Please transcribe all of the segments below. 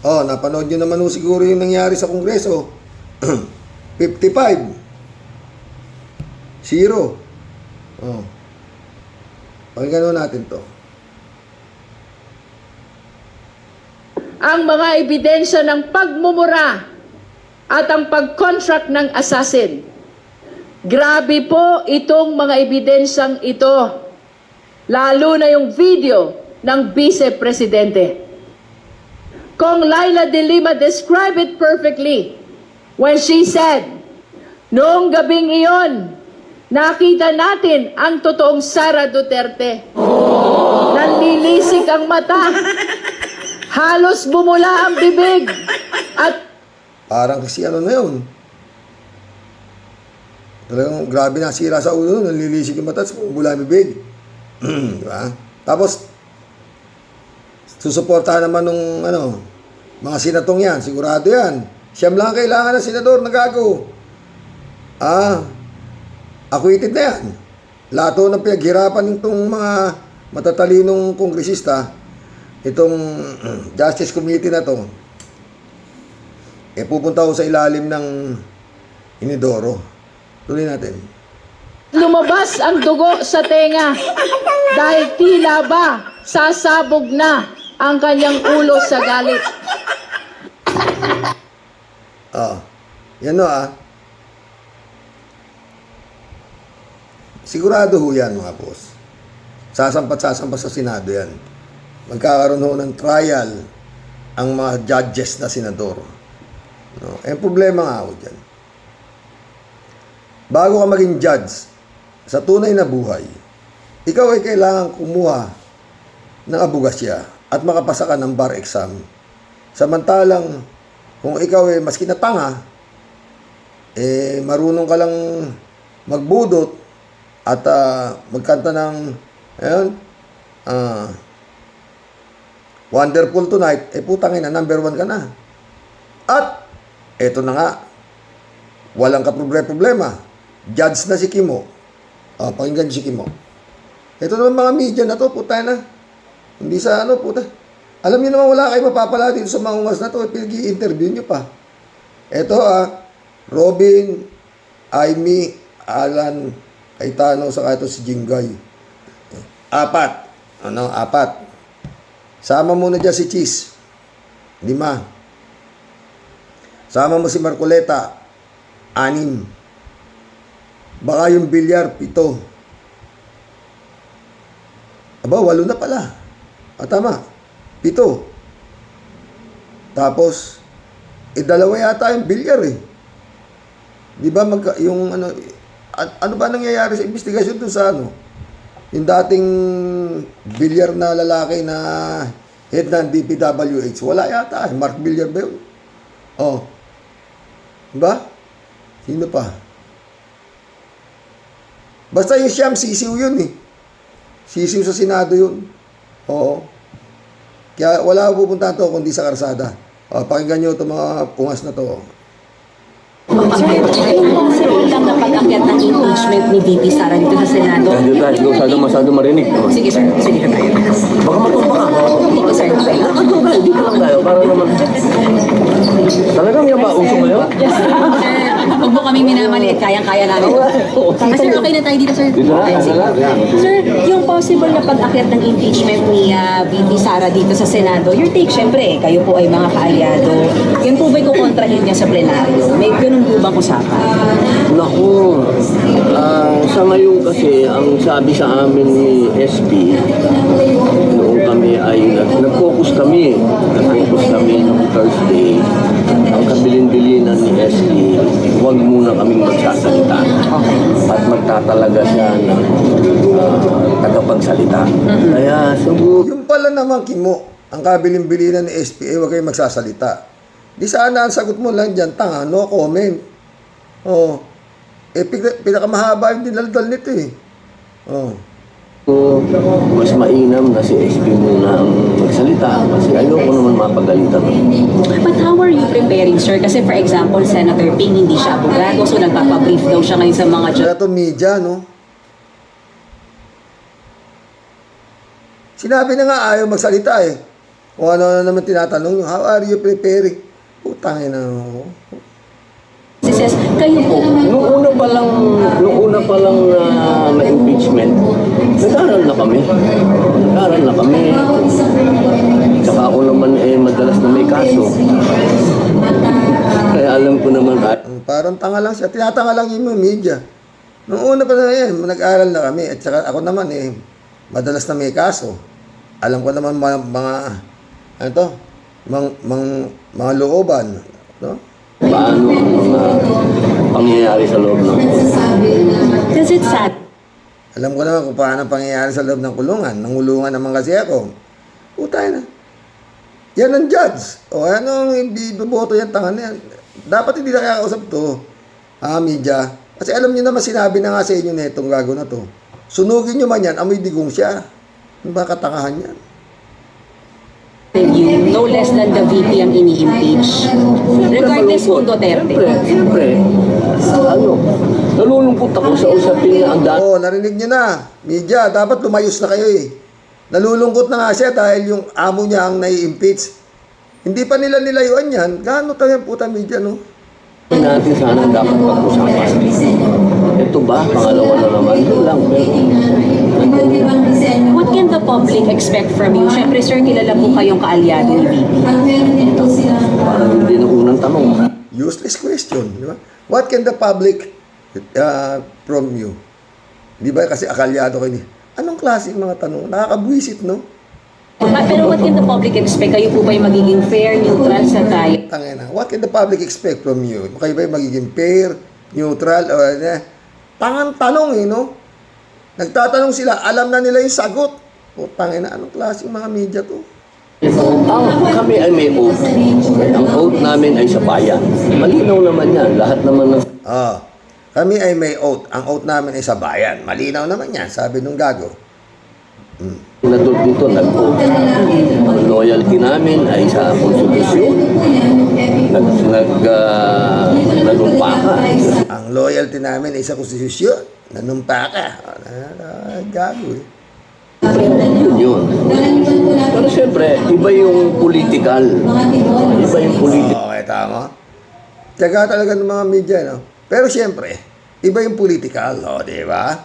Oh, napanood nyo naman siguro yung nangyari sa Kongreso. 55. 0. Oh. Pakinggan natin to. Ang mga ebidensya ng pagmumura at ang pag-contract ng assassin. Grabe po itong mga ebidensyang ito. Lalo na yung video ng Vice Presidente. Kong Laila de Lima described it perfectly when she said, noong gabing iyon, nakita natin ang totoong Sara Duterte. Nanlilisik ang mata, halos bumula ang bibig, at Parang kasi ano na yun. Talagang grabe na sira sa ulo, nanlilisik yung mata, bumula ang bibig. Diba? Tapos, susuportahan naman nung mga senatong yan, sigurado yan. Siyam lang kailangan ng senador na gago. Acquitted na yan. Lato ng pinaghirapan itong mga matatalinong kongresista, itong Justice Committee na to, pupunta ko sa ilalim ng inidoro. Tuloy natin. lumabas ang dugo sa tenga dahil tila ba sasabog na ang kanyang ulo sa galit. Yan sigurado ho yan, mga boss. Sasampat sa Senado yan. Magkakaroon ho ng trial ang mga judges na senador. No? Problema nga ho dyan. Bago ka maging judge sa tunay na buhay, ikaw ay kailangan kumuha ng abugasya at makapasa ka ng bar exam. Samantalang, kung ikaw ay maski na tanga, marunong ka lang magbudot at magkanta ng Wonderful Tonight, putangin na, number 1 ka na. At, eto na nga, walang kaproblema. Judge na si Kimo. Pakinggan si Kimo. Ito naman mga media na to, puta na. Hindi sa puta. Alam niyo naman wala kayo mapapala dito sa mga ungas na to. Pinag-i-interview niyo pa. Ito Robin, Aimee, Alan, Cayetano, saka ito si Jinggoy. 4. 4. Sama muna dyan si Cheese. 5. Sama mo si Marcoleta. 6. Baka yung bilyar, 7. Aba, 8 na pala. Tama. 7. Tapos, 2 yata yung bilyar Di ba yung ano ba nangyayari sa investigasyon dun sa yung dating bilyar na lalaki na head ng DPWH? Wala yata. Mark Bilyar ba yun? Diba? Sino pa? Basta yung siyam, sisiw yun Sisiw sa Senado yun. Oo. Kaya wala pupuntahan to kundi sa karsada. Pakinggan nyo itong mga pungas na to. Sir, impossible lang na pag-akyat ng impeachment ni VP Sara dito sa Senado. Masyado marinig. Sige sir, sige ka tayo. Baka matumpa ka. Dito sir. Dito lang tayo para naman. Talagang yung uso ngayon? Yes sir. Huwag mo kaming minamaliit, kayang-kaya namin. Sir, okay na tayo dito sir. Dito na. Sir, yung possible na pag-akyat ng impeachment ni VP Sara dito sa Senado, your take, syempre, kayo po ay mga kaalyado. Yan po ba'y kukontrahin niya sa plenaryo? May ganun po bang usapan? Naku, sa ngayon kasi, ang sabi sa amin ni SP, noong kami ay nag-focus kami noong Thursday, ang kabilin-bilinan ni SP, huwag muna kaming magsasalita at magtatalaga siya ng tagapagsalita. Kaya siguro... Yung pala naman, Kimo, ang kabilin-bilinan ni SP, huwag kayong magsasalita. Di sana ang sagot mo lang dyan, tanga, no comment. Pinakamahaba yung dinaldal nito mas mainam na si SP muna ang magsalita kasi ayoko naman mapagalitan. But how are you preparing, sir? Kasi for example, Senator Ping, hindi siya abogado, so nagpapabrief daw siya ngayon sa mga Kaya ito media, no? Sinabi na nga ayaw magsalita Kung ano naman tinatanong nyo, how are you preparing? Putangin na. Kayo po, Nung una pa lang na ma-impeachment, nag-aral na kami. Tsaka ako naman madalas na may kaso. Kaya alam ko naman Parang tanga lang siya. Tinatanga lang yung media. Nung una pa na yan, nag-aral na kami. At saka ako naman madalas na may kaso. Alam ko naman mga looban. No? paano ang mga pangyayari sa loob ng does it sad? Alam ko naman kung paano ang pangyayari sa loob ng kulungan. Nangulungan naman kasi ako. Utay na. Yan ang judge. O anong hindi boboto yan, tanga na yan. Dapat hindi na kaya kausap to. Media. Kasi alam niyo naman, sinabi na nga sa inyo na itong gago na to. Sunugin niyo man yan, amoy digong siya. Ano ba katangahan yan? You, no less than the VP ang ini-impeach. Regardless kung Duterte. Siyempre, nalulungkot ako sa usapin na ang dati. Oo, narinig niyo na. Media, dapat lumayos na kayo eh. Nalulungkot na nga siya dahil yung amo niya ang nai-impeach. Hindi pa nila nilayuan yan. Gaano tayo puta media, no? Natin sana dapat pag-usapan. Ito ba? Pangalawa na naman. Ito lang. What can the public expect from you? Siyempre, sir, kilala po kayong kaalyado ni VP. Parang hindi na unang tanong. Useless question, di ba? What can the public from you? Di ba kasi akalyado kayo ni? Anong klaseng mga tanong? Nakakabwisit, no? Pero what can the public expect? Kayo po ba'y magiging fair, neutral sa tayo? Tangina. What can the public expect from you? Kayo ba magiging fair, neutral, o tangang tanong no? Nagtatanong sila, alam na nila yung sagot. O tangina, anong klaseng mga media to? Kami ay may oath. Ang oath namin ay sa bayan. Malinaw naman yan. Lahat naman ng Kami ay may oath. Ang oath namin ay sa bayan. Malinaw naman yan, sabi nung gago. Nadot dito nag-oath. Ang loyalty namin ay sa konstitusyon. Nagumpa ka. Ang loyalty namin ay sa konstitusyon. Nanumpa ka. Gago eh. Yun. Pero siyempre, iba yung political. Iba yung political. Okay, tama. Tiyaga talaga ng mga media, no? Pero siyempre, iba yung political, di ba?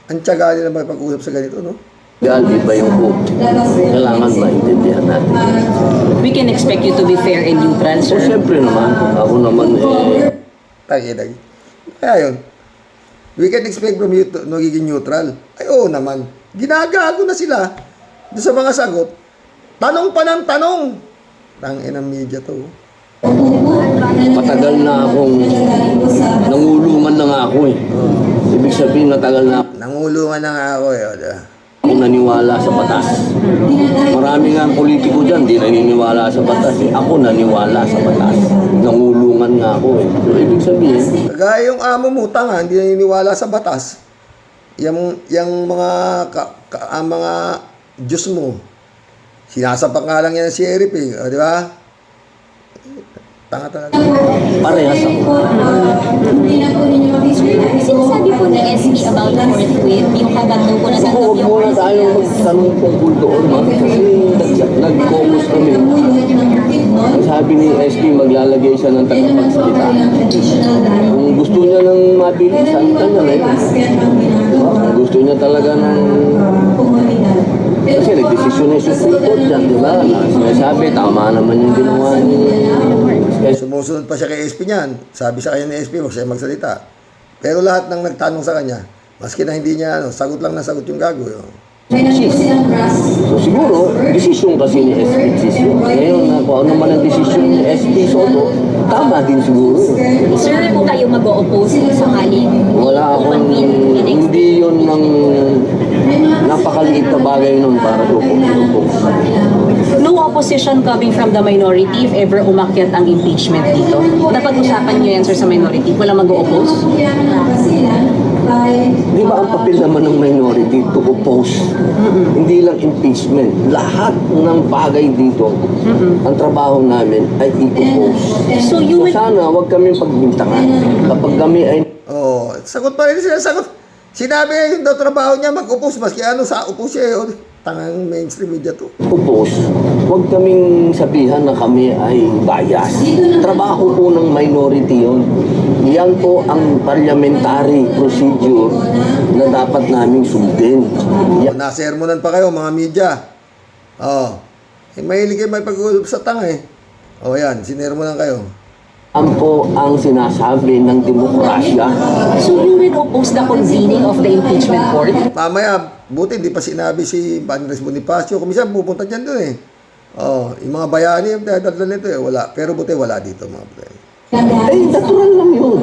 Ang tiyaga nila makipag-usap sa ganito, no? Iba yung oath. Kailangan maintindihan natin. We can expect you to be fair and neutral, So, sir. siyempre naman, ako naman Tagi. Kaya yun, we can expect from you to magiging neutral. Ay, oo naman. Ginagago na sila doon sa mga sagot. Tanong pa ng tanong. Tangin ang media to. matagal na akong nangulungan na nga ako eh. Ibig sabihin, matagal na Nangulungan na nga ako eh. akong naniwala sa batas. Marami nga ang politiko dyan, di naniniwala sa batas eh. Ako naniwala sa batas. Nangulungan nga ako eh. So, ibig sabihin, Kagaya yung amo mo, tanga, hindi naniniwala sa batas. Yung mga ang mga Diyos mo, sinasapak nga lang yan si Erip eh. O, di ba? Tanga talaga. parehas ako. Sinasabi po ni SB about the fourth wave, yung kabato po na Ako, tanggap huwag yung muna tayong magtanong tungkol doon, ma'am. Kasi nag-focus kami. Ang sabi ni SB, maglalagay siya ng tagapagsalita. Kung gusto niya ng mabilisan, kanya na yun. Diba? Kung gusto niya talaga ng... Kasi nag-desisyon na yung Supreme Court dyan, di ba? Sinasabi, tama naman yung ginawa ni... Sumusunod pa siya kay SP niyan. Sabi sa kanya ni SP, huwag siya magsalita. Pero lahat ng nagtanong sa kanya, maski na hindi niya, sagot lang na sagot yung gago. So siguro, desisyon kasi ni SP desisyon. Ngayon, kung ano man ang desisyon ni SP Soto, tama din siguro. Sir, po kayo mag-o-oppose sakaling Wala akong, hindi yun ng napakaliit na bagay nun para dupong. No opposition coming from the minority if ever umakyat ang impeachment dito. Napag-usapan niyo yan, sir, sa minority. Walang mag-o-oppose? Di ba ang papel naman ng minority to oppose? Hindi lang impeachment. Lahat ng bagay dito, ang trabaho namin ay i-oppose. So you will... Sana wag kami pagbintangan. Kapag kami ay Sagot pa rin sila, sagot. Sinabi niya yung daw trabaho niya, mag-upos, maski ano sa upos siya. tangang mainstream media to. Upos, huwag kaming sabihan na kami ay bias. Trabaho po ng minority yun. Yan po ang parliamentary procedure na dapat naming sundin. Nasermonan pa kayo, mga media. Mahilig kayo may pag-uusap sa tanga eh. Yan, sinermonan kayo. Yan po ang sinasabi ng demokrasya. So you will oppose the convening of the impeachment court? Mamaya, buti di pa sinabi si Andres Bonifacio. Kumisan pupunta dyan doon eh. Yung mga bayani, dadala nito eh, wala. Pero buti wala dito mga pre. Natural lang yun.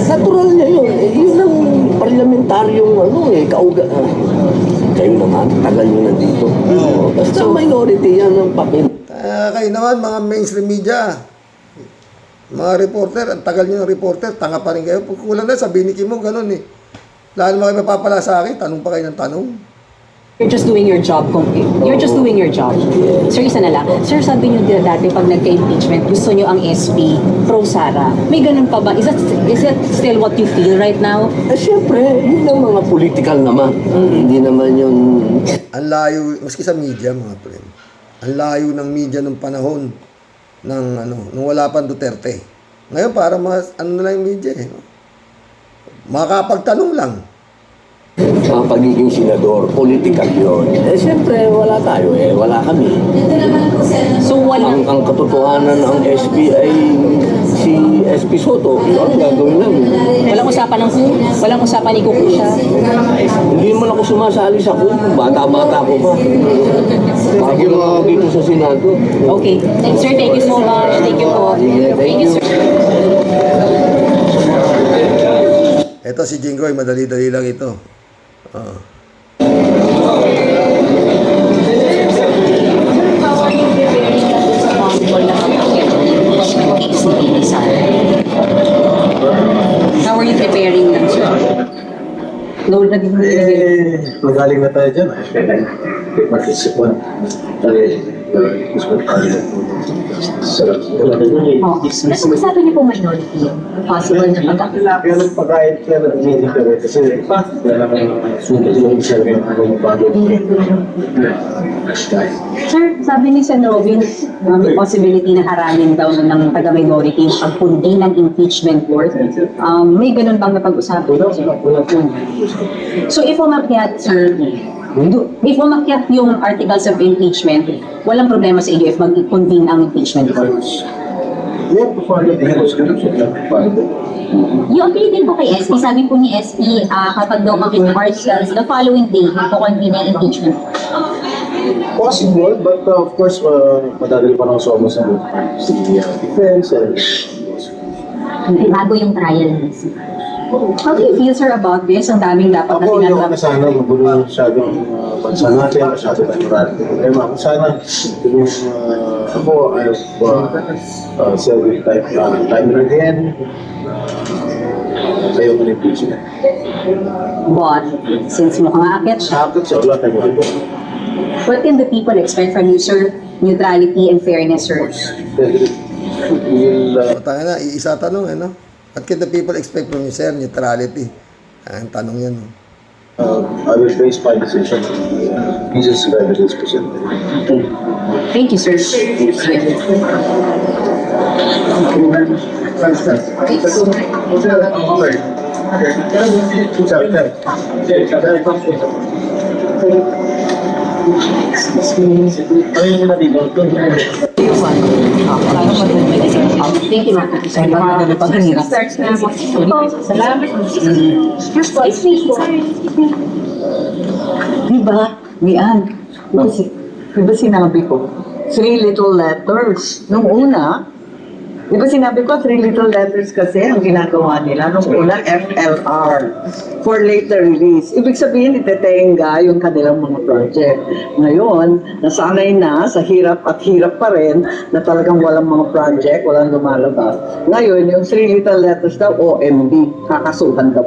Natural niya yun. Yun ang parlamentaryong kauga. Kayo naman, tagal nyo nandito. Basta minority yan ang papel. Kayo naman, mga mainstream media. Mga reporter, ang tagal nyo ng reporter, tanga pa rin kayo. Pag kulang na, sabihin ni Kimo, ganun eh. Lalo naman kayo mapapala sa akin, tanong pa kayo ng tanong. You're just doing your job. You're just doing your job. Sir, isa na lang. Sir, sabi niyo dati pag nagka-impeachment, gusto niyo ang SP, pro-Sara. May ganun pa ba? Is that still what you feel right now? Siyempre, yun ang mga political naman. Hindi naman yun. Ang layo, maski sa media mga pre, ang layo ng media nung panahon ng nung wala pa Duterte. Ngayon para mas na lang yung media eh. Makakapagtanong lang. Ang pagiging senador, political yun. Siyempre, wala tayo eh. Wala kami. So, walang... Ang katotohanan ng SP ay si SP Soto. Yun ang gagawin namin. Walang usapan ng walang usapan ni Kuko siya. Hindi naman ako sumasali sa kung bata-bata ko pa. Bago na ako dito sa Senado. Okay. Sir, thank you so much. Thank you po. Thank you, sir. Ito si Jinggoy, madali-dali lang ito. How are you preparing lang, sir? Load na din mo Magaling na tayo dyan. Mag-isipon. Sarap. Sabi niyo po minority, possible na pagkakilala. Kaya nagpagkait ka ng meeting ka rin. Kasi wala namang sulit yung isa rin ang bago. Sir, sabi ni Sen. Robin, may possibility na harangin daw ng taga-minority yung pagpundi ng impeachment court. May ganun bang napag-usapan? So if umakyat, sir, if umakyat yung articles of impeachment, walang problema sa inyo if mag-convene ang impeachment court. We have to follow the rules. Yung appeal din po kay SP, sabi po ni SP, kapag daw articles, the following day, magpo-convene ang impeachment. Possible, but of course, madadali pa ng SOMA sa defense and Bago yung trial ni SP. How do you feel, sir, about this? Ang daming dapat na ako yung tinatrap. sana magulo masyadong bansa natin, masyadong maraming problema. Kung sana, yung ako, I've said it time and again, kayo ko impeachment. But, since mukhang aakyat siya, Sakit sa ulat ng mga what can the people expect from you, sir? Neutrality and fairness, sir. Tanga na, iisa tanong no? What can the people expect from you, sir? Neutrality. Ang tanong yan. No? I will base my decision on Jesus' evidence presented. Thank you, sir. Thank you, ma'am. Diba, Mian? Diba sinabi ko, 3 little letters. Nung una, diba sinabi ko, 3 little letters kasi ang ginagawa nila. Nung una, FLR, for later release. Ibig sabihin, itetenga yung kanilang mga project. Ngayon, nasanay na sa hirap at hirap pa rin na talagang walang mga project, walang lumalabas. Ngayon, yung 3 little letters daw, OMB, kakasuhan daw.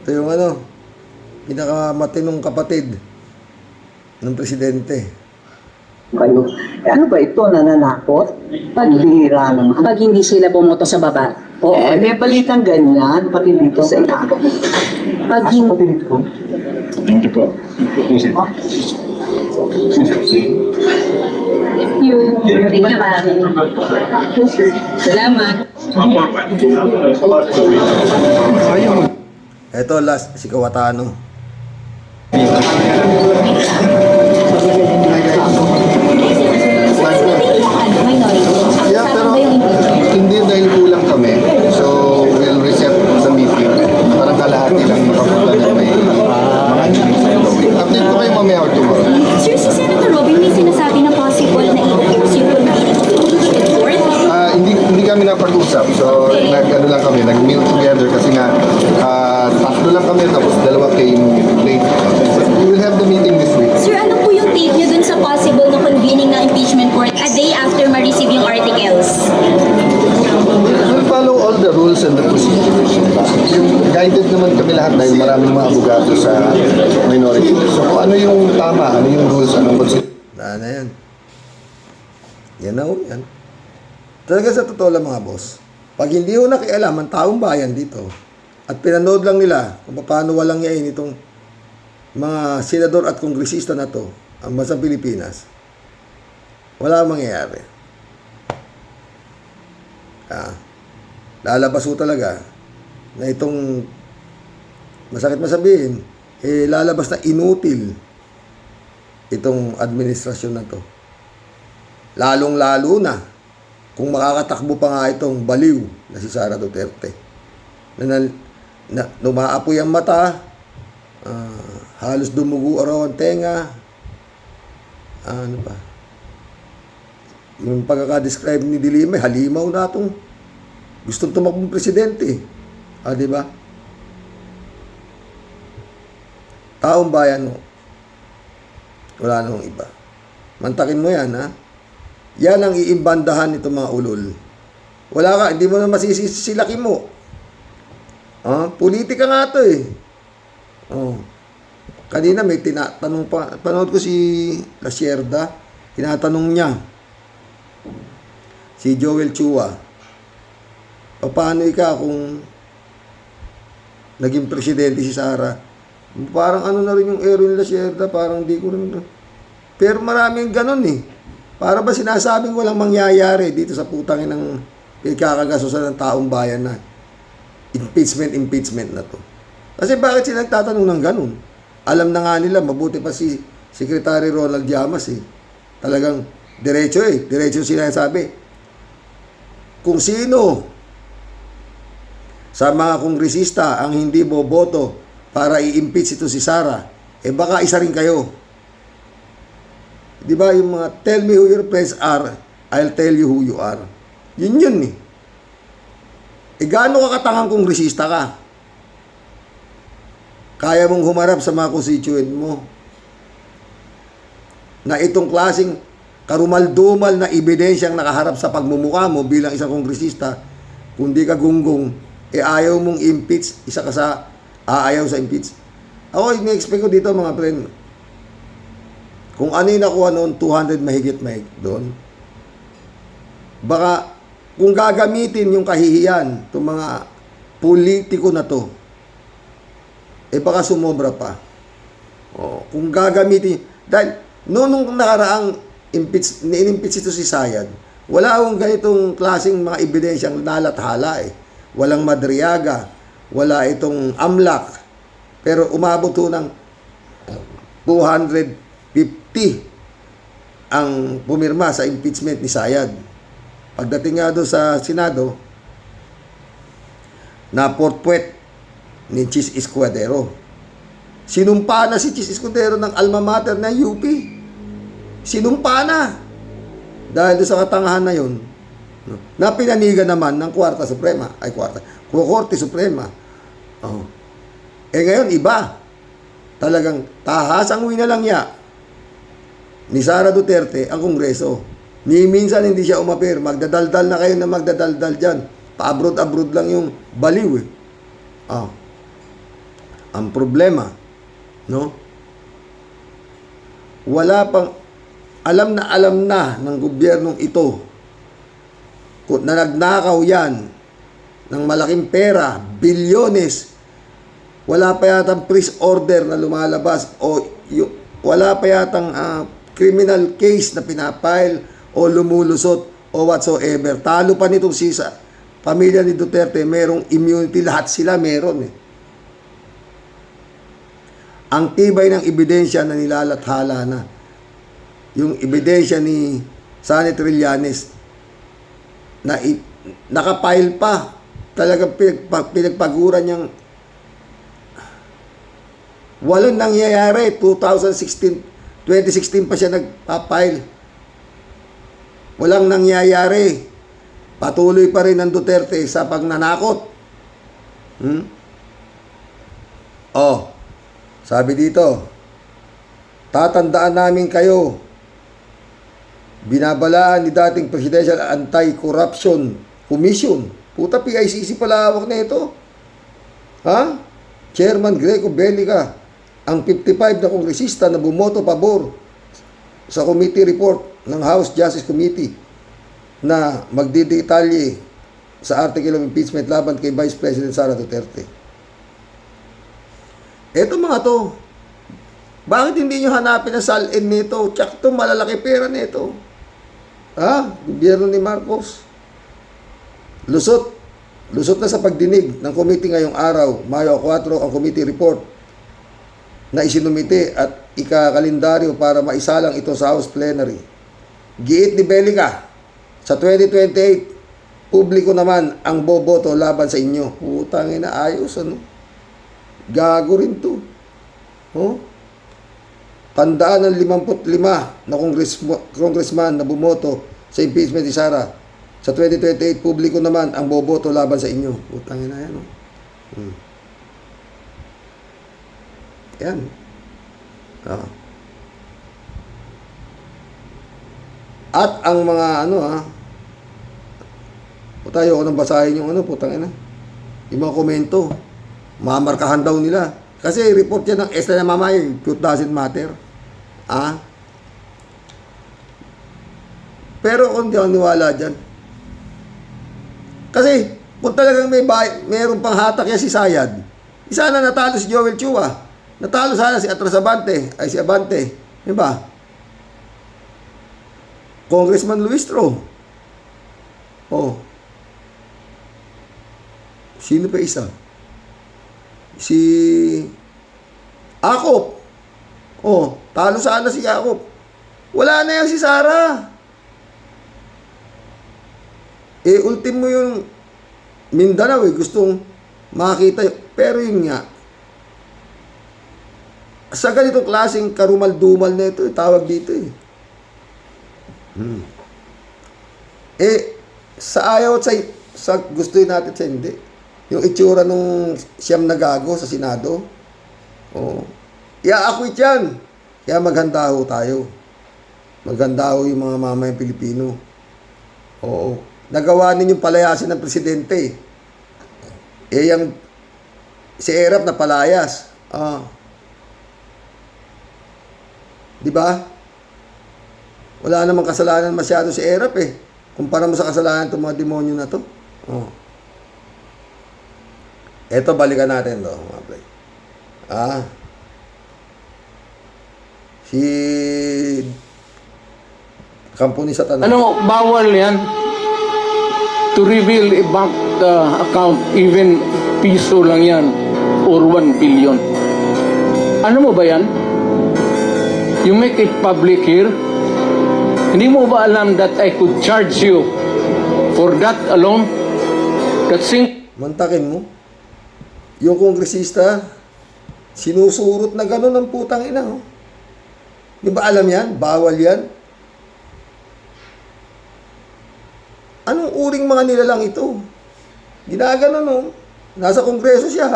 Ito yung pinakamatinong kapatid ng presidente. Kayo. Ano ba ito, nananakot? Paghihira naman. Pag hindi sila bumoto sa baba. Oo, may balitang ganyan, pati dito sa ina. Pag hindi, Thank you po. Salamat. Ito last, si Kawatano. Yeah, pero hindi dahil kulang kami. So, we'll reset the meeting. Parang kalahati lang makapunta na may mga news na gawin. Update ko kayo mamaya or tomorrow. Sir, si Senator Robin may sinasabi na possible na i-force yung convening of the impeachment court. Hindi kami napag-usap. So, nag-ano lang kami, nag-meal together kasi nga tatlo lang kami tapos dalawa came late. So, we will have the meeting this week. Sir, ano po yung take niyo dun sa possible na convening ng impeachment court a day after ma-receive yung articles? We'll follow all the rules and the procedures. Guided naman kami lahat dahil maraming mga abogado sa minority. So, kung ano yung tama, ano yung rules, anong procedure. Na yan. Yan na ho, yan. Talaga sa totoo lang mga boss, pag hindi ho nakialam ang taong bayan dito, at pinanood lang nila kung paano walang yain itong mga senador at kongresista na to, ang bansang Pilipinas, wala mangyayari. Lalabas ho talaga na itong, masakit masabihin, lalabas na inutil itong administrasyon na to. Lalong-lalo na kung makakatakbo pa nga itong baliw na si Sara Duterte. Na lumaapoy ang mata, halos dumugo araw ang tenga, ano pa, yung pagkaka-describe ni Dilime, halimaw na itong gustong tumakbong presidente. Di ba? Taong bayan, wala nang iba. Mantakin mo yan, ha? Yan ang iimbandahan nitong mga ulol. Wala ka, hindi mo na masisisi si Laki mo. Politika nga ito eh. Kanina may tinatanong pa, panood ko si La Sierda, tinatanong niya, si Joel Chua, paano ika kung naging presidente si Sara? Parang ano na rin yung Erwin La Sierda, parang di ko rin. Pero maraming ganun eh. Para ba sinasabing walang mangyayari dito sa putangin ng ikakagasusan ng taong bayan na impeachment na to. Kasi bakit sila nagtatanong ng ganun? Alam na nga nila, mabuti pa si Secretary Ronald Llamas eh. Talagang diretso eh. Diretso sinasabi. Kung sino sa mga kongresista ang hindi boboto para i-impeach ito si Sara, baka isa rin kayo. Di ba yung mga tell me who your friends are, I'll tell you who you are. Yun eh. Gaano ka katangang kongresista ka? Kaya mong humarap sa mga constituent mo na itong klaseng karumal-dumal na ebidensyang nakaharap sa pagmumukha mo bilang isang kongresista, kung di ka gunggong, ayaw mong impeach, isa ka sa aayaw sa impeach. Ako, ini-expect ko dito mga friend, kung ano yung nakuha noon, 200 mahigit doon. Baka, kung gagamitin yung kahihiyan, itong mga politiko na to, baka sumobra pa. Kung gagamitin, dahil nung nakaraang ni-impeach ito si Sayad, wala akong ganitong klaseng mga ebidensyang nalathala eh. Walang Madriaga, wala itong AMLAC, pero umabot ho ng 250 ang pumirma sa impeachment ni Sayad. Pagdating nga doon sa Senado, na portpuet ni Chis Escudero. Sinumpa na si Chis Escudero ng alma mater ng UP. Sinumpa na. Dahil doon sa katangahan na yun, na pinanigan naman ng Korte Suprema. Ngayon, iba. Talagang tahasang winalangya ni Sara Duterte ang Kongreso. Ni minsan hindi siya umapir. Magdadaldal na kayo na magdadaldal dyan. Pa-abroad-abroad lang yung baliw eh. Ang problema, no? Wala pang, alam na ng gobyernong ito kung na nagnakaw yan ng malaking pera, bilyones, wala pa yatang police order na lumalabas o wala pa yatang criminal case na pinapile o lumulusot o whatsoever. Talo pa nitong pamilya ni Duterte, merong immunity, lahat sila meron eh. Ang tibay ng ebidensya na nilalathala na. Yung ebidensya ni Sonny Trillanes na nakapile pa. Talagang pinagpaguran niyang walang nangyayari. 2016 pa siya nagpapile. Walang nangyayari. Patuloy pa rin ng Duterte sa pagnanakot. Sabi dito, tatandaan namin kayo. Binabalaan ni dating Presidential Anti-Corruption Commission. Puta, PICC pala hawak na ito. Chairman Greco Bellica, ang 55 na kongresista na bumoto pabor sa committee report ng House Justice Committee na magdidetalye sa article of impeachment laban kay Vice President Sara Duterte. Eto mga to, bakit hindi nyo hanapin ang salin nito? Tsak to, malalaki pera nito. Gobyerno ni Marcos. Lusot na sa pagdinig ng committee ngayong araw, Mayo 4, ang committee report na isinumite at ikakalendaryo para maisalang ito sa House Plenary. Giit ni Bellica, sa 2028, publiko naman ang boboto laban sa inyo. Putangin na, ayos, gago rin to. Tandaan ng 55 na congressman na bumoto sa impeachment ni Sara. Sa 2028, publiko naman ang boboto laban sa inyo. Putangin na yan. Yan. At ang mga tayo ko nang basahin yung putangin na. Yung mga komento. Mamarkahan daw nila. Kasi report yan ng Estela Mamay, truth doesn't matter. Pero kung di ako niwala dyan. Kasi, kung talagang mayroon pang hatak yan si Sayad, sana natalo si Joel Chua. Natalo sana si si Abante. Diba? Congressman Luis Tro. Sino pa isa? Si Akop. Talo sana si Akop. Wala na yan si Sara. Ultimo yung Mindanao gustong makita. Pero yun nga, sa ganitong klaseng karumal-dumal na ito, tawag dito sa ayaw at sa gusto natin sa hindi. Yung itsura nung siyam na gago sa Senado, i-acquit yan. Kaya maghanda ho tayo. Maghanda ho yung mga mamayang Pilipino. Nagawa ninyong palayasin ng presidente. Yung si Erap na palayas. Diba? Wala namang kasalanan masyado si Erap kumpara mo sa kasalanan itong mga demonyo na to. Eto, balikan natin to, mga play. Si kampo ni Satanas. Bawal yan to reveal a bank account, even piso lang yan, or 1 billion. Ano mo ba yan? You make it public here. Hindi mo ba alam that I could charge you for that alone? Mantakin mo. Yung kongresista, sinusurot na gano'n ng putang ina. Di ba alam yan? Bawal yan. Anong uring mga nilalang ito? Ginaganon, Nasa kongreso siya,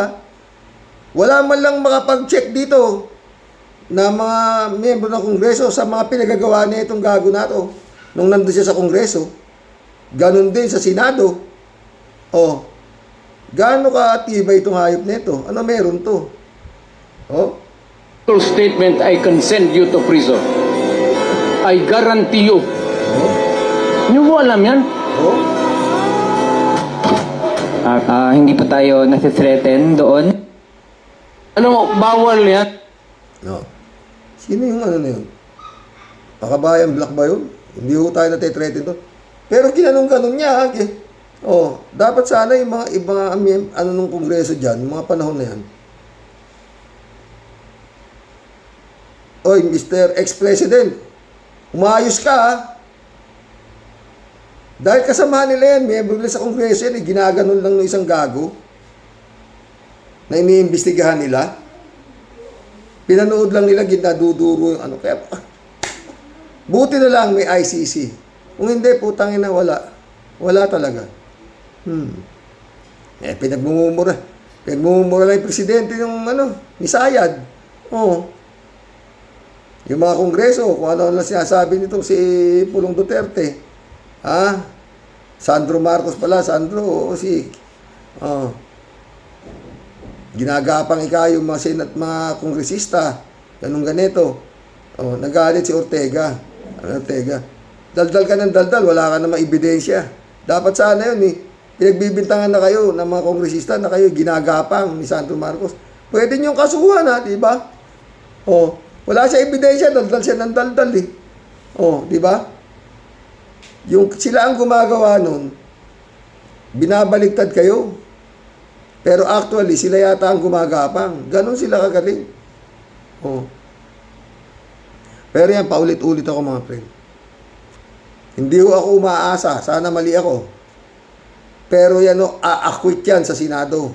Wala man lang makapag-check dito na mga miyembro ng kongreso sa mga pinagagawa niya itong gago na to nung nandun siya sa kongreso. Ganon din sa Senado. Gaano ka-atibay itong hayop nito? Ano meron to? Statement, I can send you to prison. I guarantee you. Hindi mo alam yan? Hindi pa tayo nasi-threaten doon. Alam mo, bawal yan. No. Sino yung ano na yun? Makabayan Black ba yun? Hindi ho tayo natitreatin doon. Pero ginanong-ganon niya. Dapat sana yung mga ibang nung kongreso dyan, yung mga panahon na yan. Oy, Mr. Ex-President, umayos ka ha. Dahil kasama nila yan, miyembro nila sa kongreso yan, ginaganon lang ng isang gago na iniimbestigahan nila. Pinanood lang nila, ginaduduro yung ano. Kaya, buti na lang may ICC. Kung hindi, putangin na wala. Wala talaga. Pinagmumura. Pinagmumura lang yung presidente ng ni Sayad. Yung mga kongreso, kung ano lang sinasabi nito si Pulong Duterte. Sandro Marcos pala, ginagapang yung mga mga kongresista. Ganun ganito. Nagalit si Ortega. Daldal ka ng daldal, wala ka namang ebidensya. Dapat sana yun pinagbibintangan na kayo ng mga kongresista na kayo ginagapang ni Sandro Marcos. Pwede niyong kasuhan di ba? Wala siya ebidensya, daldal siya ng daldal di ba? Yung sila ang gumagawa nun, binabaliktad kayo. Pero actually, sila yata ang gumagapang. Ganon sila kagaling. Pero yan, paulit-ulit ako mga friend. Hindi ho ako umaasa. Sana mali ako. Pero yan a-acquit yan sa Senado.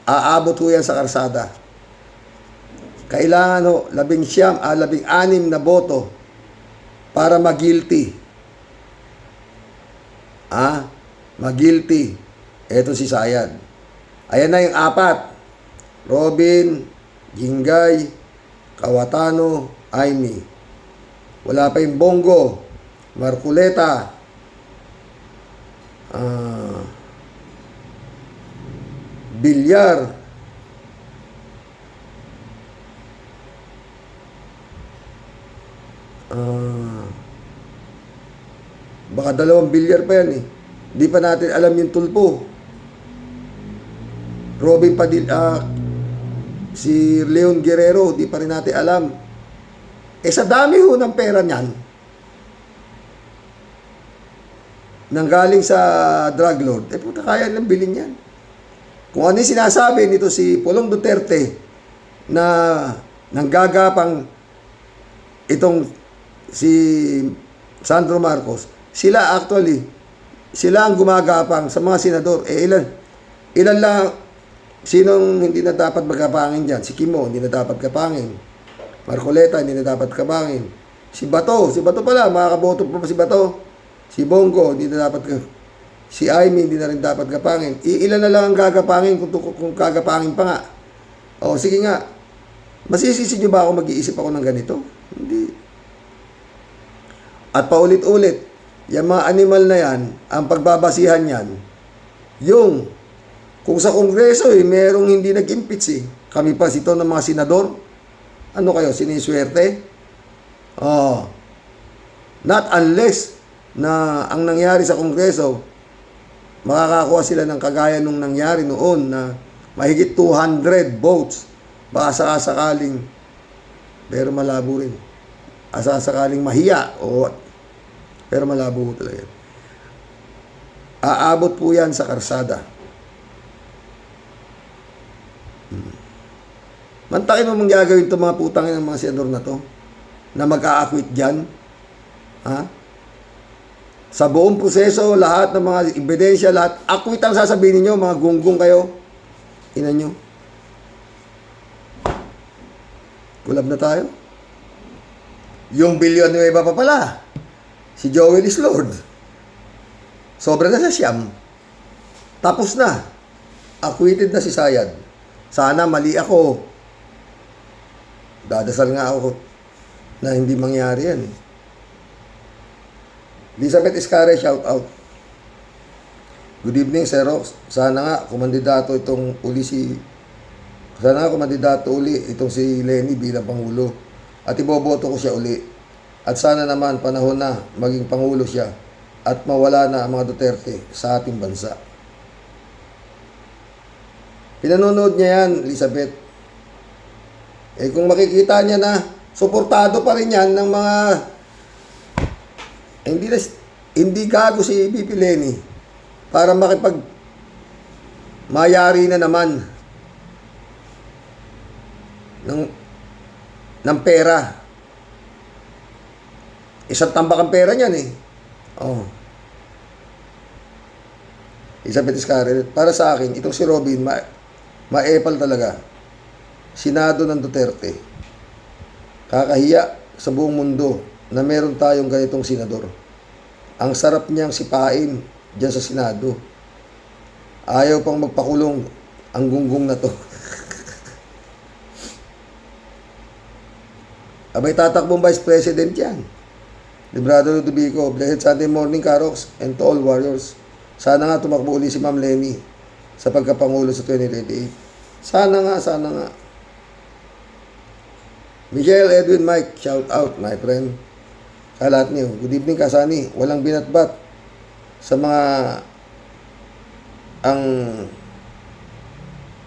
Aabot ho yan sa karsada. Kailangan 16 na boto para mag-guilty. Mag-guilty. Ito si Sayad. Ayan na yung 4. Robin, Jingay, Kawatano, Aimee. Wala pa yung Bongo, Marculeta, Bilyar, baka 2 bilyar pa yan Di pa natin alam yung tulpo. Robin Padilla, si Leon Guerrero, di pa rin natin alam. Sa dami ho ng pera niyan, nanggaling sa drug lord, puta kaya nang bilhin yan. Kung ano yung sinasabi nito si Pulong Duterte na nanggagapang itong si Sandro Marcos, sila ang gumagapang sa mga senador. Ilan lang, sinong hindi na dapat magkapangin dyan? Si Kimo, hindi na dapat kapangin. Marcoleta, hindi na dapat kapangin. Si Bato pala, makakaboto pa si Bato. Si Bongo, hindi na dapat si Aimee, hindi na rin dapat kapangin. Ilan na lang ang gagapangin kung kagapangin pa nga. Sige nga. Masisisi nyo ba ako mag-iisip ako ng ganito? Hindi. At paulit-ulit, yung mga animal na yan, ang pagbabasihan yan, yung kung sa kongreso merong hindi nag-impeach kami pa sito ng mga senador, ano kayo, siniswerte? Not unless na ang nangyari sa kongreso, makakakuha sila ng kagaya nung nangyari noon na mahigit 200 votes, baka sakaling, pero malabo rin. Sakaling mahiya, pero malabo talaga. Aabot po yan sa karsada. Mantakin mo mong gagawin itong mga putangin ng mga senador na to na mag-a-acquit dyan. Sa buong proseso, lahat ng mga ebidensya, lahat, acquit ang sasabihin niyo, mga gunggong kayo. Ina nyo. Kulab na tayo. Yung bilyon na iba pa pala. Si Joel is Lord. Sobra na sa siyam. Tapos na. Acquitted na si Sayad. Sana mali ako. Dadasal nga ako na hindi mangyari yan. Elizabeth Iscare, shout out. Good evening, Sir Rox. Sana nga kumandidato uli itong si Lenny bilang Pangulo. At iboboto ko siya uli. At sana naman panahon na maging Pangulo siya at mawala na ang mga Duterte sa ating bansa. Pinanonood niya yan, Elizabeth. Eh kung makikita niya na suportado pa rin yan ng mga hindi gago si BP Lenny para mayari na naman ng pera. Isang tambak ang pera niyan eh. Oh. Elizabeth Scarlett, para sa akin, itong si Robin, maepal talaga. Senado ng Duterte. Kakahiya sa buong mundo na meron tayong ganitong senador. Ang sarap niyang sipain dyan sa Senado. Ayaw pang magpakulong ang gunggong na to. Abay tatakbong Vice President yan. Librado Ludovico, blessed Sunday morning, Karoks, and to all warriors. Sana nga tumakbo uli si Ma'am Lenny sa pagkapangulo sa 2028. Sana nga. Michelle, Edwin, Mike, shout out, my friend. Sa lahat niyo. Good evening, Kasani. Walang binatbat sa mga ang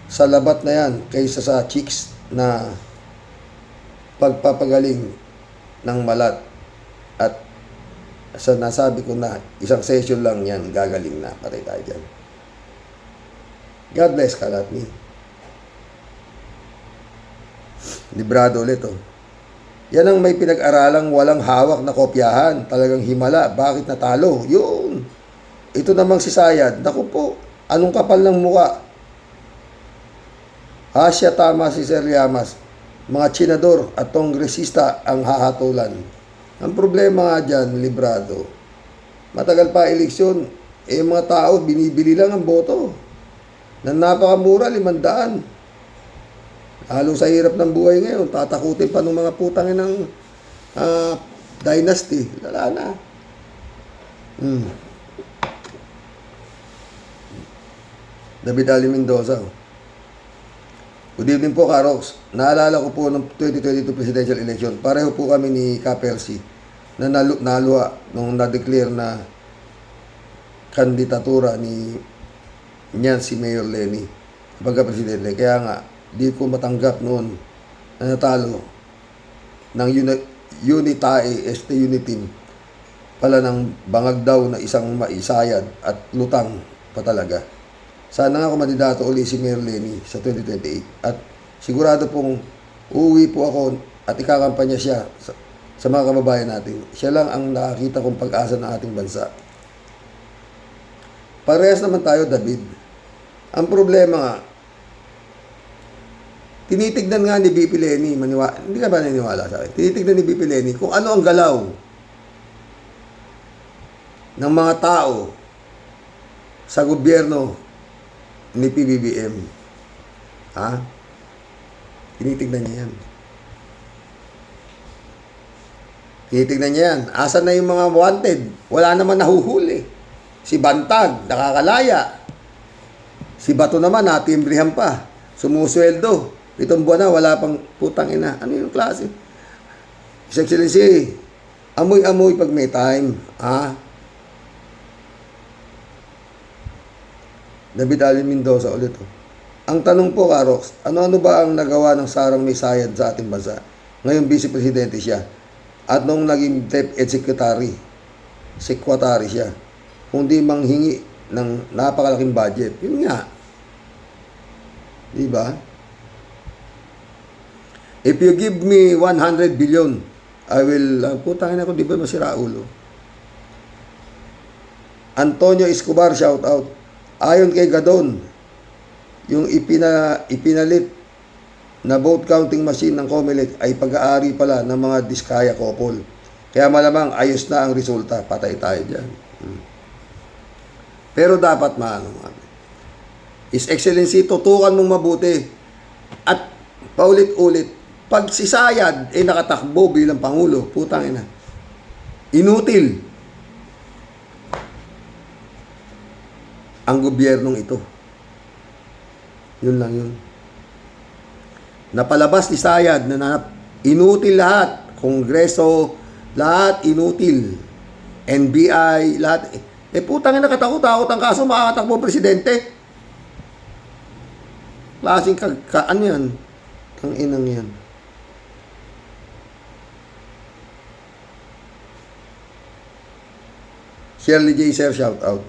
salabat na yan kaysa sa chicks na pagpapagaling ng malat. At sa nasabi ko na, isang session lang yan, gagaling na. Patay tayo dyan. God bless ka lahat ni. Librado ulit oh. Yan ang may pinag-aralang walang hawak na kopyahan. Talagang himala. Bakit natalo? Yun. Ito namang si Sayad. Naku po, anong kapal ng muka? Asya tama si Sir Llamas. Mga senador at kongresista ang hahatulan. Ang problema nga dyan, librado. Matagal pa eleksyon, mga tao, binibili lang ang boto. Na napakamura, 500. Halo sa hirap ng buhay ngayon, tatakutin pa ng mga putangin ng dynasty. Lala na. David Ali Mendoza. Good evening po, Karoks. Naalala ko po ng 2022 presidential election. Pareho po kami ni Kapersi na naluha nung na-declare na kandidatura ni niyan si Mayor Lenny pagka-presidente. Kaya nga, di ko matanggap noon na natalo ng Unitae ST Unitin pala ng bangag daw na isang maisayad at lutang pa talaga. Sana nga kumandidato uli si Mayor Lenny sa 2028 at sigurado pong uuwi po ako at ikakampanya siya sa mga kababayan natin. Siya lang ang nakakita kong pag-asa ng ating bansa. Parehas naman tayo, David. Ang problema nga, tinitignan nga ni BP Lenny, hindi ka ba naniniwala sa akin? Tinitignan ni BP Lenny kung ano ang galaw ng mga tao sa gobyerno ni PBBM. Ha? Tinitignan niya yan. Tinitignan niya yan. Asan na yung mga wanted? Wala naman nahuhuli. Si Bantag, nakakalaya. Si Bato naman, natimbrihan pa. Sumusweldo. Itong buwan na, wala pang putang ina. Ano yung klase? His Excellency, amoy-amoy pag may time. Ha? David Ali Mendoza ulit. Ang tanong po, Karoks, ano-ano ba ang nagawa ng Sarang Misayad sa ating bansa? Ngayon, Vice Presidente siya. At nung naging DepEd Secretary siya. Kung di manghingi ng napakalaking budget. Yun nga. Diba? If you give me 100 billion, I will, putangin ako, di ba masira ulo? Antonio Escobar, shout out. Ayon kay Gadon, yung ipinalit na vote counting machine ng COMELEC ay pag-aari pala ng mga Diskaya couple. Kaya malamang ayos na ang resulta. Patay tayo dyan. Pero dapat His Excellency, tutukan mong mabuti. At paulit-ulit, pag si Sayad ay nakatakbo bilang Pangulo, putang ina, inutil ang gobyernong ito. Yun lang yun. Napalabas ni Sayad na inutil lahat. Kongreso, lahat inutil. NBI, lahat. Putang ina, katakot-takot ang kaso, makakatakbo presidente. Klaseng ano yan? Ang inang yan. Shirley J. Sir, shout out.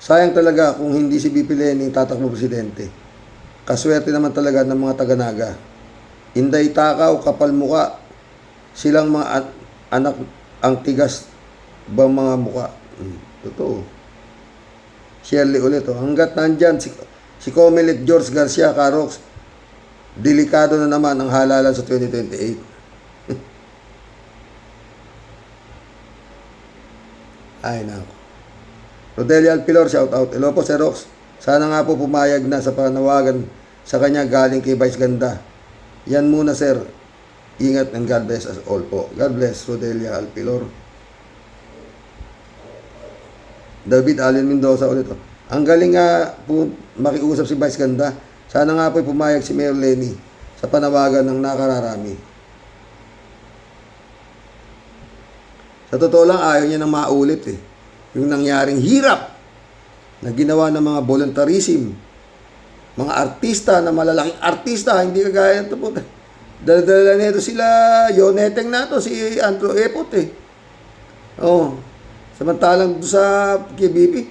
Sayang talaga kung hindi si BP Lening tatakbo presidente. Kaswerte naman talaga ng mga taga-Naga. Inday takaw, kapal muka. Silang mga anak ang tigas bang mga muka. Totoo. Shirley ulit. Hanggat nandyan si Comelec George Garcia Carox, delikado na naman ang halalan sa 2028. Ay, nako. Rodelia Alpilor, shout out. Hello po, Sir Rox. Sana nga po pumayag na sa panawagan sa kanya galing kay Vice Ganda. Yan muna, Sir. Ingat and God bless us all po. God bless, Rodelia Alpilor. David Allen Mendoza ulit. Ang galing nga po makiusap si Vice Ganda. Sana nga po pumayag si Mayor Lenny sa panawagan ng nakararami. Sa totoo lang, ayaw niya nang maulit eh. Yung nangyaring hirap na ginawa ng mga voluntarism, mga artista na malalaking artista, hindi kagaya ito po. Dala-dala nito sila, Yoneteng na to, si Andrew Epot eh. Oh, samantalang doon sa KBP,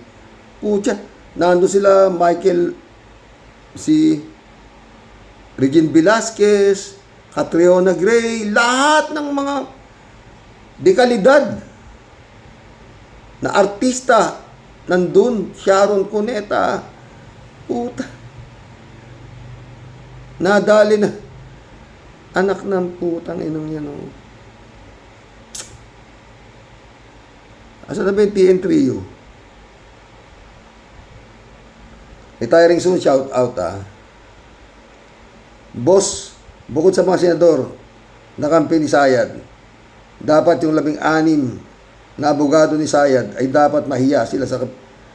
putya, nandun sila Michael, si Regine Velasquez, Catriona Gray, lahat ng mga dekalidad na artista nandun. Sharon Cuneta, puta, nadali na, anak ng putang inong yan. Asa na ba yung TN Trio? Retiring soon, shout out Boss, bukod sa mga senador na kampi ni Sayad, dapat yung 16 na abogado ni Sayad ay dapat mahiya sila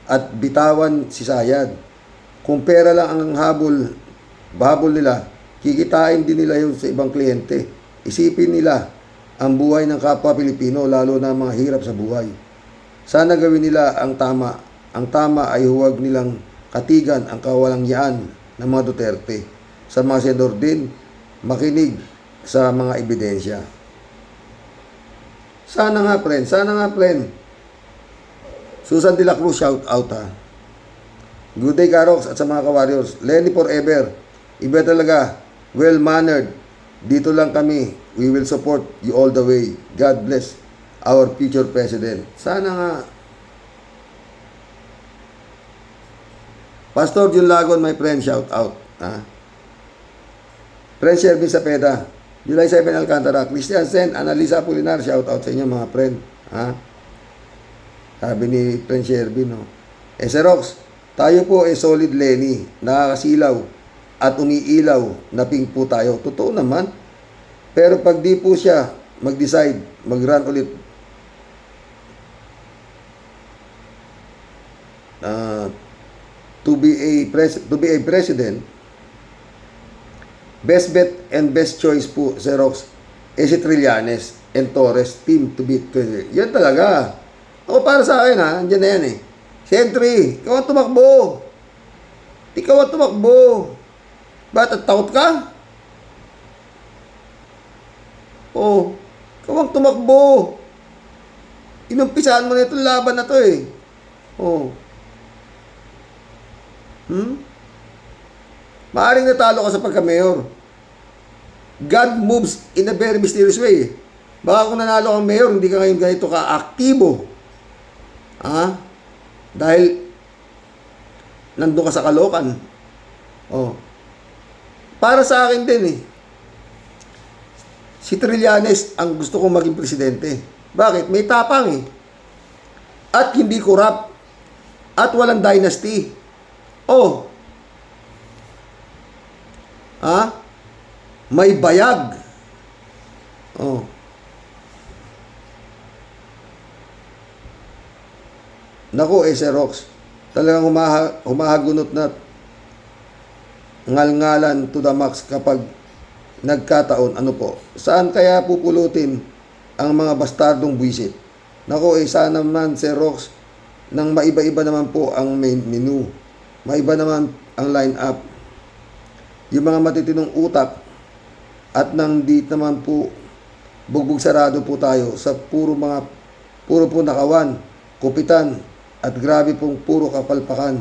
at bitawan si Sayad. Kung pera lang ang habol nila, kikitain din nila yun sa ibang kliyente. Isipin nila ang buhay ng kapwa Pilipino, lalo na mga hirap sa buhay. Sana gawin nila ang tama. Ang tama ay huwag nilang katigan ang kawalangyaan ng mga Duterte. Sa mga senador din, makinig sa mga ebidensya. Sana nga, friend. Susan de la Cruz, shout out Good day, Karox, at sa mga ka-warriors. Lenny forever. Iba talaga. Well-mannered. Dito lang kami. We will support you all the way. God bless our future president. Sana nga. Pastor Jun Lagon, my friend, shout out. Friend Shervin Sapeda. July 7 Alcantara, Christian Sen, Analisa Apolinar, shout out sa inyo mga friend. Sabi ni friend Shervin, Sir Rox, tayo po ay solid Lenny, nakakasilaw at umiilaw na pink po tayo. Totoo naman. Pero pag di po siya mag-decide, mag-run ulit to be a president, best bet and best choice po, Sir Rox, si Trillanes and Torres team to beat president. Yan talaga. Ako para sa akin andyan na yan Sentry, ikaw ang tumakbo. Ikaw ang tumakbo. Ba't takot ka? Ikaw ang tumakbo. Inumpisahan mo na itong laban na to Maaring natalo ka sa pagka-mayor. God moves in a very mysterious way. Baka kung nanalo kang mayor, hindi ka ngayon ganito ka-aktibo. Dahil nandun ka sa Caloocan. Para sa akin din si Trillanes ang gusto kong maging presidente. Bakit? May tapang At hindi corrupt. At walang dynasty. May bayag. Nako, Sir Rox, talagang humahagunot na ngal-ngalan to the max kapag nagkataon. Saan kaya pupulutin ang mga bastardong buwisit? Nako, sana naman, Sir Rox, nang maiba-iba naman po ang main menu. Maiba naman ang line-up. yung mga matitinong utak at nang di naman po bugbog sarado po tayo sa puro po nakawan, kupitan at grabe pong puro kapalpakan.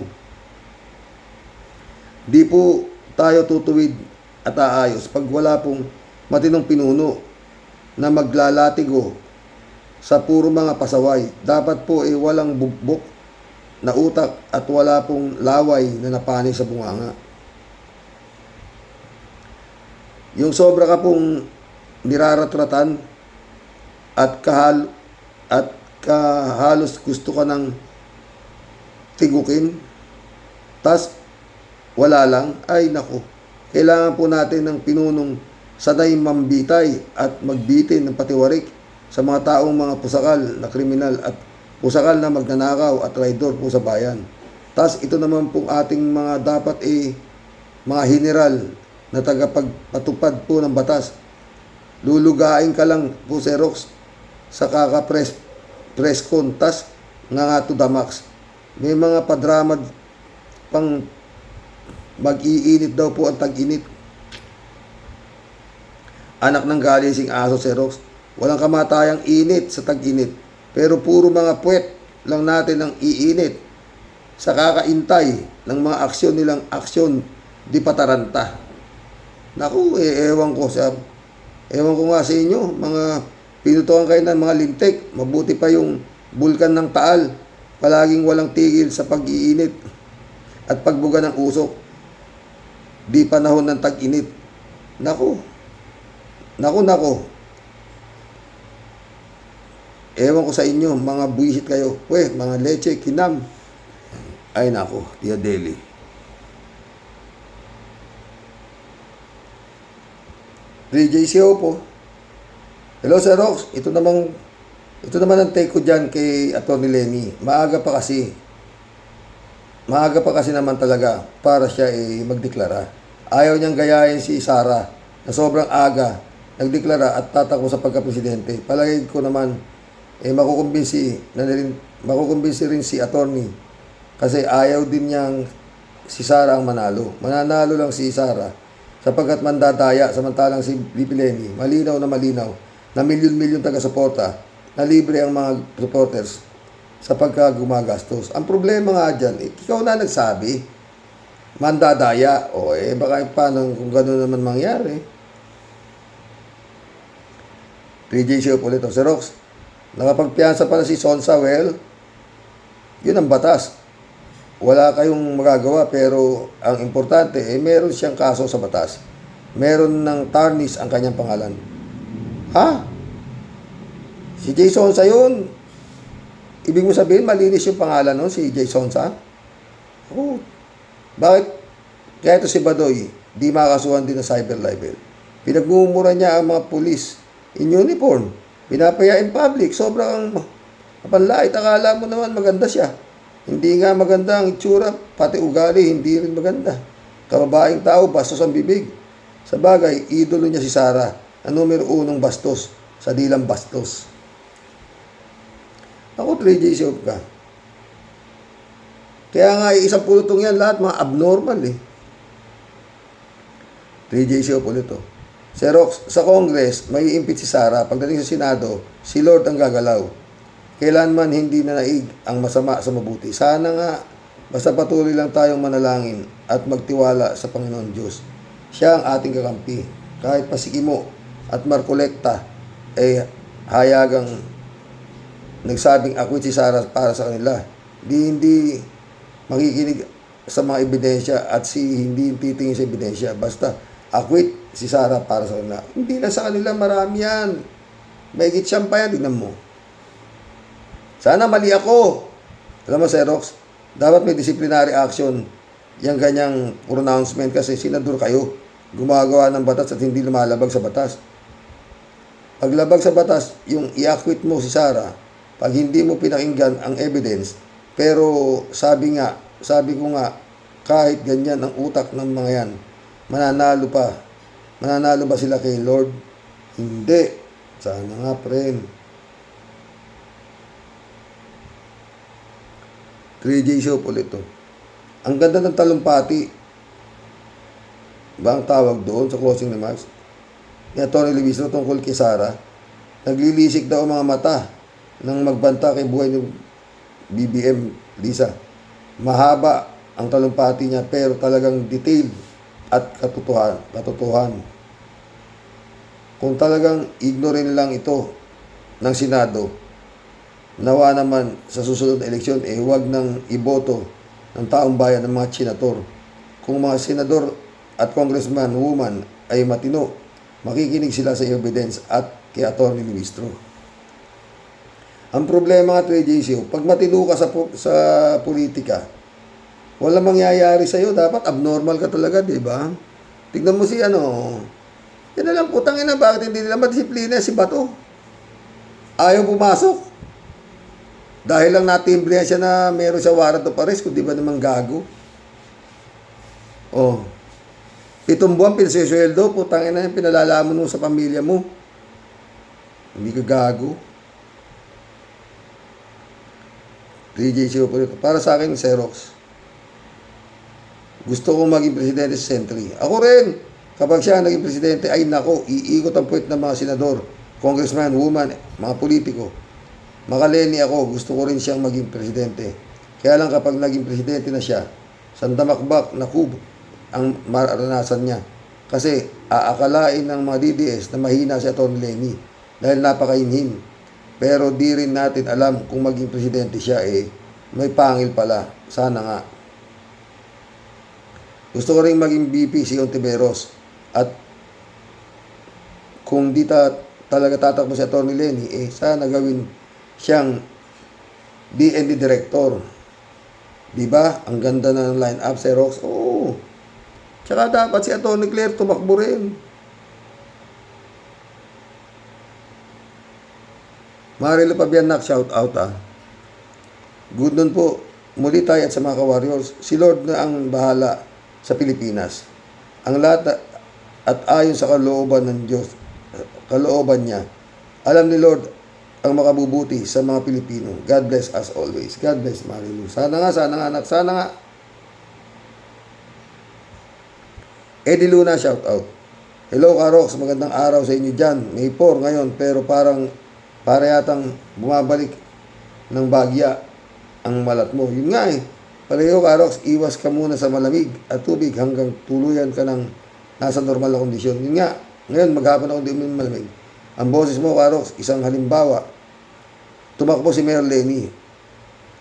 Di po tayo tutuwid at aayos pag wala pong matinong pinuno na maglalatigo sa puro mga pasaway. Dapat po walang bugbog na utak at wala pong laway na napanig sa bunganga. Yung sobra ka pong niraratratan at kahalos gusto ka ng tigukin, tas wala lang, ay nako. Kailangan po natin ng pinunong sanay mambitay at magbitin ng patiwarik sa mga taong mga pusakal na kriminal at pusakal na magnanakaw at traidor po sa bayan. Tas ito naman po ating mga dapat mga general na tagapagpatupad po ng batas. Lulugain ka lang po, Xerox, sa press con, tas nga to the max. May mga padrama pang mag-iinit daw po ang tag-init. Anak ng galising aso, Xerox. Walang kamatayang init sa tag-init. Pero puro mga puwet lang natin ang iinit sa kakaintay ng mga aksyon nilang aksyon di pataranta. Naku, ewan ko nga sa inyo, mga pinutukan kayo ng mga lintik. Mabuti pa yung bulkan ng Taal, palaging walang tigil sa pag-iinit at pagbuga ng usok. Di panahon ng tag-init. Naku. Ewan ko sa inyo, mga buwisit kayo. Mga leche, kinam. Ay naku, Tia Deli. JCO po. Hello, Sir Rox. Ito naman ang take ko dyan kay Atty. Lenny. Maaga pa kasi naman talaga para siya magdeklara. Ayaw niyang gayahin si Sara na sobrang aga nagdeklara at tatakbo sa pagka-presidente. Palagay ko naman makukumbinsi rin si attorney kasi ayaw din niyang si Sara ang manalo. Mananalo lang si Sara sapagkat mandadaya, samantalang si VP Lenny, malinaw na milyon-milyon taga-suporta na libre ang mga supporters sa pagka-gumagastos. Ang problema nga dyan, ikaw na nagsabi, mandadaya, baka paano kung gano'n naman mangyari. 3J show po nito. Sir Rox, nakapagpiyansa pa na si Sonsa, well, yun ang batas. Wala kayong magagawa pero ang importante meron siyang kaso sa batas. Meron ng tarnish ang kanyang pangalan. Ha? Si Jay Sonsa yun. Ibig mo sabihin malinis yung pangalan nun, si Jay Sonsa? Bakit? Kaya ito si Badoy, di makakasuhan din ng cyber libel. Pinagmumura niya ang mga pulis in uniform. Pinapaya in public. Sobrang panlait. Akala mo naman maganda siya. Hindi nga maganda ang itsura, pati ugali, hindi rin maganda. Kababaeng tao, bastos ang bibig. Sa bagay, idolo niya si Sara, ang numero 1 bastos, sa dilang bastos. Ako, 3J show ka. Kaya nga, isang pulutong yan, lahat mga abnormal 3J show po nito. Xerox, sa Congress, may impeach si Sara. Pagdating sa Senado, si Lord ang gagalaw. Kailanman hindi na naig ang masama sa mabuti. Sana nga, basta patuloy lang tayong manalangin at magtiwala sa Panginoon Diyos. Siya ang ating kakampi. Kahit pa si Kimo at Marcoleta hayagang nagsabing akwit si Sara para sa kanila. Hindi makikinig sa mga ebidensya at hindi titingin sa ebidensya. Basta akwit si Sara para sa kanila. Hindi na sa kanila, marami yan. Mahigit siyang pa yan, tignan mo. Sana mali ako. Alam mo, Xerox, dapat may disciplinary action yung ganyang pronouncement kasi senador kayo. Gumagawa ng batas at hindi lumalabag sa batas. Paglabag sa batas, yung i-acquit mo si Sara, pag hindi mo pinakinggan ang evidence, pero sabi ko nga, kahit ganyan ang utak ng mga yan, mananalo ba sila kay Lord? Hindi. Sana nga, friend. 3J show po ito. Ang ganda ng talumpati. ba ang tawag doon sa closing remarks ni Atty. Luistro tungkol kay Sara? Naglilisik daw ang mga mata nang magbanta kay buhay ni BBM Lisa. Mahaba ang talumpati niya pero talagang detail at katotohan. Kung talagang ignorin lang ito ng Senado, nawa naman sa susunod na eleksyon huwag nang iboto ng taong bayan ng mga senator. Kung mga senador at congressman, woman ay matino, makikinig sila sa evidence at kay Atty. Luistro. Ang problema nga 3JCO, pag matino ka sa politika, wala mangyayari sa'yo. Dapat abnormal ka talaga, di ba? Tignan mo si yan na lang, putang ina, bakit hindi nila madisiplina si Bato? Ayaw pumasok. Dahil lang natimbre siya na meron siya warrant of arrest, kung di ba naman gago? 7 buwan, pinsesweldo, putang ina, pinalalaman mo sa pamilya mo. Hindi ka gago. 3JCO po ito. Para sa akin, Xerox. Gusto kong maging presidente sa Sentry. Ako rin, kapag siya naging presidente, ay nako, iikot ang puwet ng mga senador, congressman, woman, mga politiko. Makaleni ako, gusto ko rin siyang maging presidente. Kaya lang kapag naging presidente na siya, sandamakbak na kub ang maranasan niya. Kasi aakalain ng mga DDS na mahina si Atty. Lenny dahil napakainhin. Pero di rin natin alam kung maging presidente siya may pangil pala. Sana nga. Gusto ko rin maging VP si Ontiveros. At kung di talaga tatakbo si Atty. Lenny, sana gawin siyang DND director. Diba? Ang ganda ng line-up, Xerox. Oo. Tsaka dapat si Atty. Claire tumakbo rin. Marilo Pabianak, shout out Good nun po. Muli tayo at sa mga ka-warriors. Si Lord na ang bahala sa Pilipinas. Ang lahat at ayon sa kalooban ng Diyos, kalooban niya. Alam ni Lord ang makabubuti sa mga Pilipino. God bless us always. God bless Marilo. Sana nga anak, sana nga. Eddie Luna, shout out. Hello Karox, magandang araw sa inyo dyan. May 4 ngayon pero para yatang bumabalik ng bagya ang malat mo. Yun nga Pareho Karox, iwas ka muna sa malamig at tubig hanggang tuluyan ka ng nasa normal na kondisyon. Yun nga, ngayon maghapon ako hindi uminom malamig. Ang boses mo Karox, isang halimbawa. Tumakbo si Mayor Lenny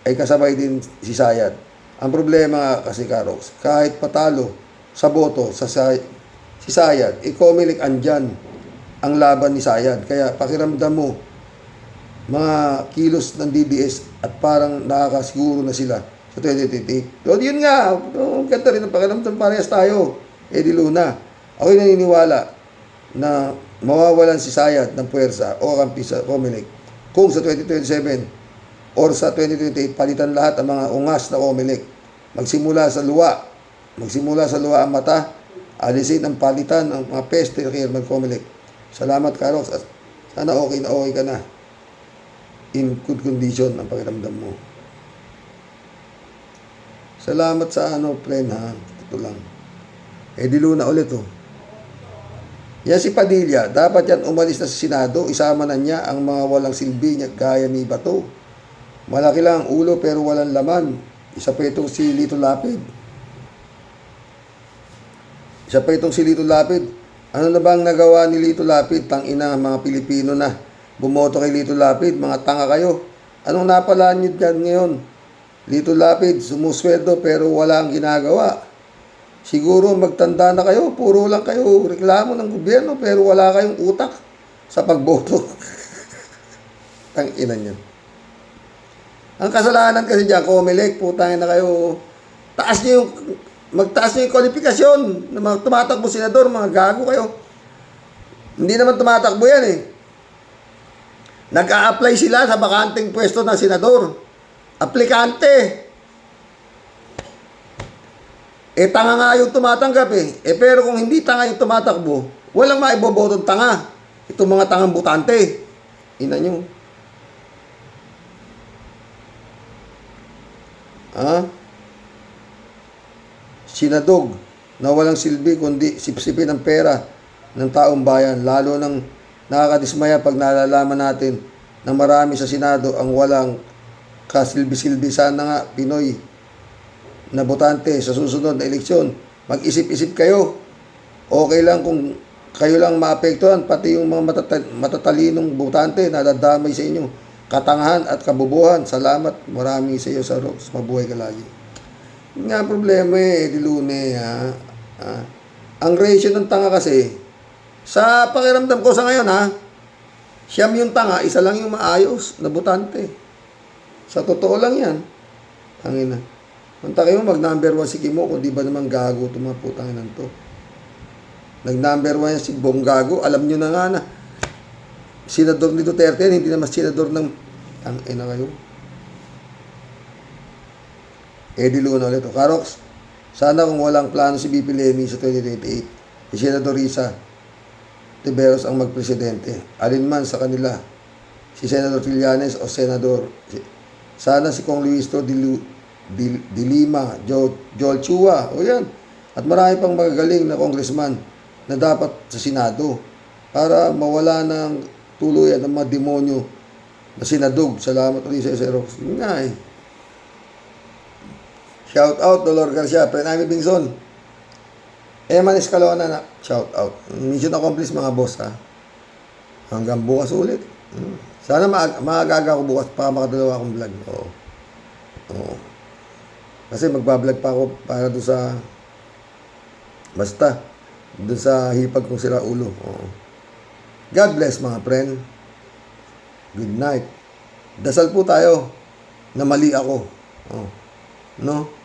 ay kasabay din si Sayad. Ang problema nga kasi Karox, kahit patalo sa boto si Sayad, Comelec andyan ang laban ni Sayad. Kaya pakiramdam mo mga kilos ng DDS at parang nakakasiguro na sila sa 2028. So, yun nga, ganda rin ang pakiramdam, parehas tayo. Eddie Luna, ako'y naniniwala na mawawalan si Sayad ng puwersa o kampi sa Comelec kung sa 2027 or sa 2028 palitan lahat ang mga ungas na Comelec. Magsimula sa luwa ang mata, alisin ang palitan ng mga peste kay Herman Comelec. Salamat Karox, sana okay ka na. In good condition ang pakiramdam mo. Salamat sa friend Ito lang. Eddie Luna ulit Yan si Padilla, dapat yan umalis na sa Senado, isama na niya ang mga walang silbi niya gaya ni Bato. Malaki lang ang ulo pero walang laman. Isa pa itong si Lito Lapid. Ano na bang nagawa ni Lito Lapid? Tangina mga Pilipino na bumoto kay Lito Lapid, mga tanga kayo. Anong napalaan nyo dyan ngayon? Lito Lapid, sumusweldo pero wala ang ginagawa. Siguro magtanda na kayo, puro lang kayo reklamo ng gobyerno pero wala kayong utak sa pagboto. Tangina nyo. Ang kasalanan kasi dyan, Comelec, putangin na kayo. Magtaas nyo yung kwalifikasyon ng mga tumatakbo senador, mga gago kayo. Hindi naman tumatakbo yan Nag-a-apply sila sa bakanteng pwesto ng senador. Aplikante. Tanga nga yung tumatanggap pero kung hindi tanga yung tumatakbo, walang maibobotong tanga. Itong mga tangang butante. Ina nyo. Sinadog na walang silbi kundi sipsipin ang pera ng taong bayan. Lalo nang nakakadismaya pag nalalaman natin na marami sa Senado ang walang kasilbi-silbi. Sana nga Pinoy na botante sa susunod na eleksyon, mag-isip-isip kayo. Okay lang kung kayo lang maapektuhan, pati yung mga matatalinong botante na dadamay sa inyo. Katangahan at kabubuhan. Salamat. Maraming sa iyo sa Rox. Mabuhay ka lagi. Yun nga ang problema di Lune, ha? Ang ratio ng tanga kasi, sa pakiramdam ko sa ngayon, siyam yung tanga, isa lang yung maayos na botante. Sa totoo lang yan. Tangina. Punta kayo, mag-number 1 si Kimo, kung di ba naman gago itong mga putanginan to. Nag-number 1 yan si Bong Gago. Alam nyo na nga na, senador ni Duterte yan, hindi naman senador ng tangina kayo. Eddie Luna ulit. Karox, sana kung walang plano si BP Lemi sa 2028, si Senador Risa Tiberos ang magpresidente. Alinman sa kanila, si Senador Trillanes o Senador. Sana si Kong Luisto de Lima, Joel Chua, o yan. At marami pang magagaling na congressman na dapat sa Senado para mawala ng tuluyan ng mga demonyo na sinadog. Salamat ulit sa Xerox. Yun nga eh. Shout out, Dolor Garcia, Prenami Bingson. Eman Escalona na, shout out. Mission accomplished mga boss, ha. Hanggang bukas ulit. Sana maagaga ako bukas para makadalawa akong vlog. Oo. Kasi magbablog pa ako para doon sa basta doon sa hipag kong sila ulo. Oo. God bless mga friend. Good night. Dasal po tayo na mali ako. No?